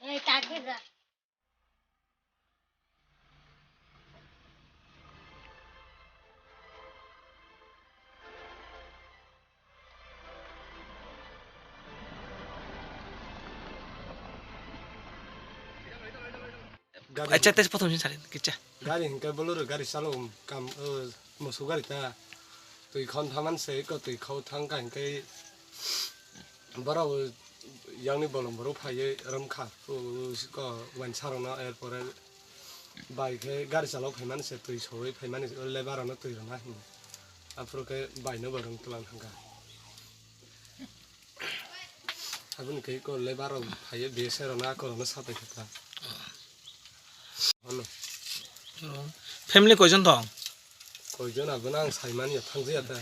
अच्छा तेज प्रथम दिन सारे किच्चा गाड़ी हिंका बोलो गाड़ी चालो काम मोसौ गाड़ी ता तो इखन थामान से को तो इखौ थां का हिंका बराव यांनि बलम बरो फाये रमखा को वन सारना एयरपोर्ट बाइक है गाड़ी चालो फैमान से तो सौै फैमान ले बारानो तो रना आफ्रो के बाइनो बरं तलान थांगा हाबुन के को ले बाराव फाये बेसे रना को रना साथै था फैमिली कयजन दं कयजन आबोना आं साइमान या थांजया दा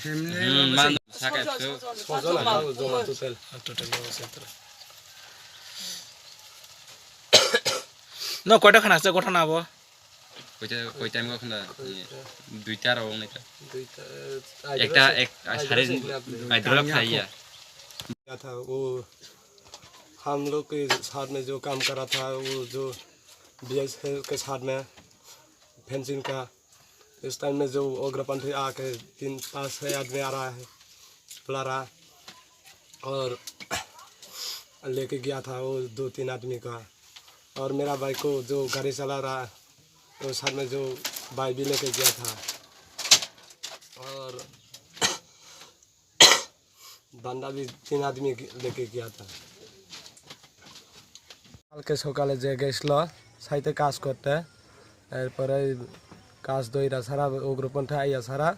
मान साकायखौ सजन आबो जमा टोटल न कयटा खानासो गथना आबो কয় টাইম কখনো দুইটা আর ওনেটা दुईटा একটা এক সাড়ে আইদ্রা খাইয়া था वो हम लोग के साथ में जो काम करा था वो जो बीएस के साथ में फेंसिंग का इस टाइम में जो उग्रपंथी आके 3-5 आदमी आ रहा है बुला रहा और लेके गया था वो 2-3 आदमी का और मेरा भाई को जो गाड़ी चला रहा तो साथ में जो भाई भी लेके गया था और बंदा भी 3 आदमी लेके गया था কালকে সকালে যে গেছিল সাইতে কাজ করতে এরপরে কাজ দইরা সারা উগ্রপন্থী আইয়া সারা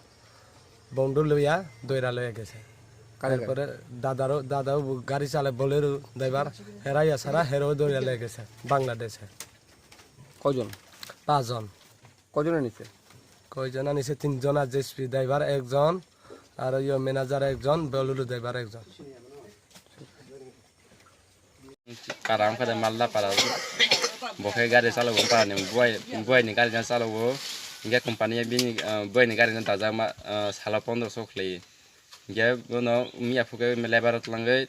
বন্ধু লইয়া দইরা লইয়া গেছে তারপরে দাদাও গাড়ি চালায় বলেরো ড্রাইভার হেরাইয়া সারা হেরো দইরা লইয়া গেছে বাংলাদেশে কজন 5 জন কজনে নিছে কয়জন আনিছে 3 জন আর জেসপি ড্রাইভার একজন আর ইয়ে ম্যানেজার একজন বলেরো ড্রাইভার একজন কারাম করে মাল্লা পারা বকে গাড়ি চালাবো পারানি বয়নি গাড়ি চালাবো ইঙ্গা কোম্পানিয়া বিনি বয়নি গাড়ি দাজা সালা 1500 খলাই ইঙ্গা বনো মিয়া ফুকে লেবারত লাঙ্গै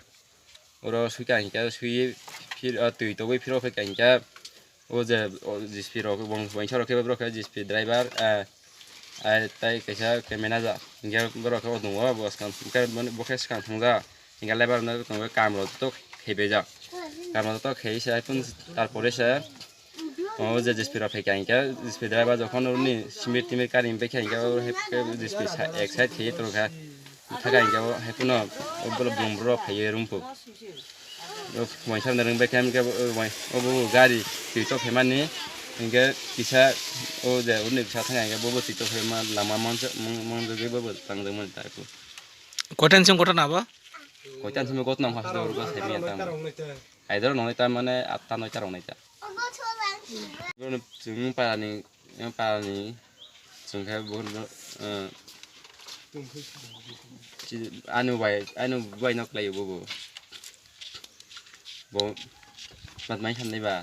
ওরা সুইকা ইঙ্গা সুই ফির তুই তো ফিরো ফেকা ইঙ্গা ও যে জিসপি রক বং বংশার কে ব্রক জিসপি ড্রাইভার তাই কেসা কে ম্যানেজার ইঙ্গা ব্রক ও দङ বস কাম কে বকে স্কান থাंजा ইঙ্গা লেবার না তো কামলো তো খেবে যা কারণ তো খেয়েছে এখন তারপরে সে ও যে জিসপিরা ফেকা ইঙ্গা জিসপি ড্রাইভার যখন উনি সিমেন্ট টিমের কারি ফেকা ইঙ্গা জিসপি এক সাইড খেয়ে তো থাকা ইঙ্গা হেকুনো বলে বুমব্র ফেয়ে রুমপো ময়সামনে রংবে কেমকে ও গাড়ি টিটো ফেমানি ইঙ্গা কিসা ও যে উনি কিসা থাকা ইঙ্গা ববো টিটো ফেমা লামা মনজগে ববো তাंदोंमोन তারপর কয়টানसिम गथना आबो কয়টানसिम गथना फास्ट दरगो सेमियाता आइदर नयता माने 8टा 9टा रंनायता जों पारानि जोंहा बहुत anu bai nok lai bo mat mai khan nei ba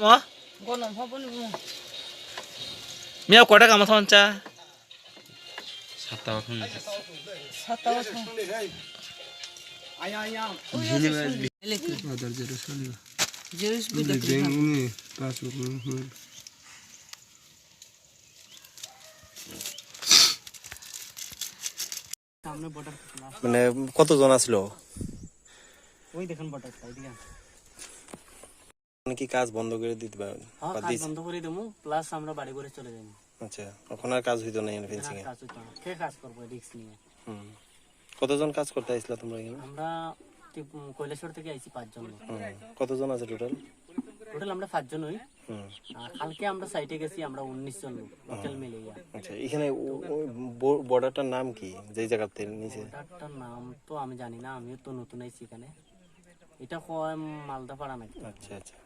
mo গলম হবনি মিয়া কয়টা কাম থানচা সাতটা এখন সাতা বছর Adar jero saliva. জেরুস বিদে Ini pasuk. সামনে বর্ডার মানে কতজন আছিল ওই দেখেন বর্ডার এদিকে মানে কি কাজ বন্ধ করে দিতে পারবেন হ্যাঁ কাজ বন্ধ করে দেবো প্লাস আমরা বাড়ি করে চলে যাই আচ্ছা এখন আর কাজ হইতো না এখানে ফেন্সিং এ কাজ হতো না কে কাজ করবো রিস্ক নিয়ে কতজন কাজ করতে আইছিল তোমরা এখানে আমরা কৈলাসহর থেকে আইছি 5 জন কতজন আছে টোটাল টোটাল আমরা 5 জন হই আর কালকে আমরা সাইটে গেছি আমরা 19 জন লোক টোটাল মিলে গিয়া আচ্ছা এখানে বর্ডারটার নাম কি যেই জায়গাতে নিচে বর্ডারটার নাম তো আমি জানি না আমিও তো নতুন আইছি এখানে এটা হয় মালদা পাড়া নাকি আচ্ছা আচ্ছা